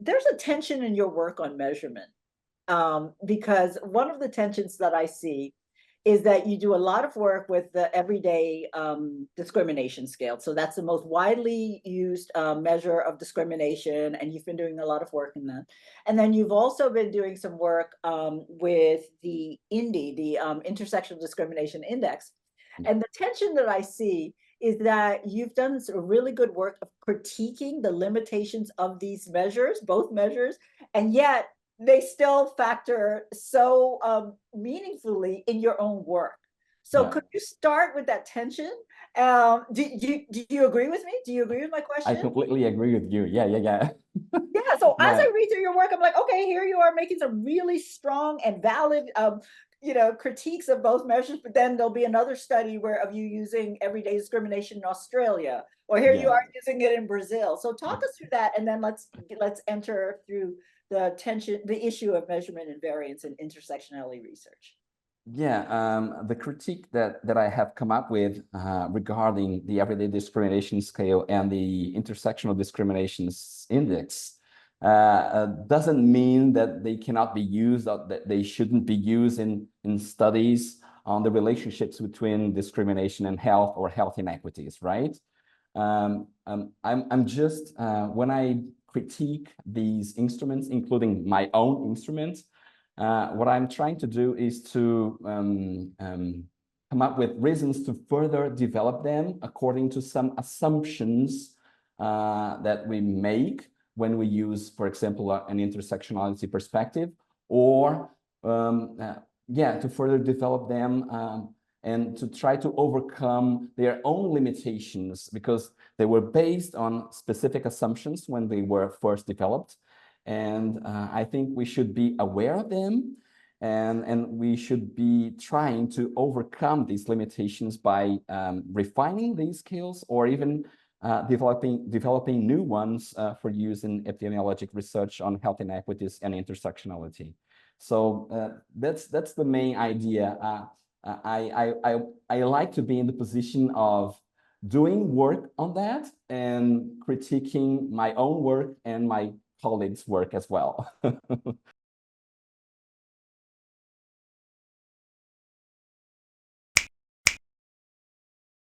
there's a tension in your work on measurement, because one of the tensions that I see is that you do a lot of work with the everyday discrimination scale. So that's the most widely used measure of discrimination, and you've been doing a lot of work in that. And then you've also been doing some work with the INDI, the Intersectional Discrimination Index. And the tension that I see is that you've done some really good work of critiquing the limitations of these measures, both measures, and yet they still factor so meaningfully in your own work. So could you start with that tension? Do you agree with me? Do you agree with my question? I completely agree with you. Yeah. Yeah, so as I read through your work, I'm like, okay, here you are making some really strong and valid critiques of both measures, but then there'll be another study of you using everyday discrimination in Australia, or here you are using it in Brazil. So talk us through that, and then let's enter through the issue of measurement and variance in intersectionality research. The critique that I have come up with regarding the everyday discrimination scale and the intersectional discriminations index doesn't mean that they cannot be used, or that they shouldn't be used in studies on the relationships between discrimination and health or health inequities, right? I'm just, when I critique these instruments, including my own instruments, what I'm trying to do is to come up with reasons to further develop them according to some assumptions that we make when we use, for example, an intersectionality perspective, or to further develop them and to try to overcome their own limitations, because they were based on specific assumptions when they were first developed. And I think we should be aware of them, and we should be trying to overcome these limitations by refining these skills, or even developing new ones for use in epidemiologic research on health inequities and intersectionality. So that's the main idea. I like to be in the position of doing work on that and critiquing my own work and my colleagues' work as well.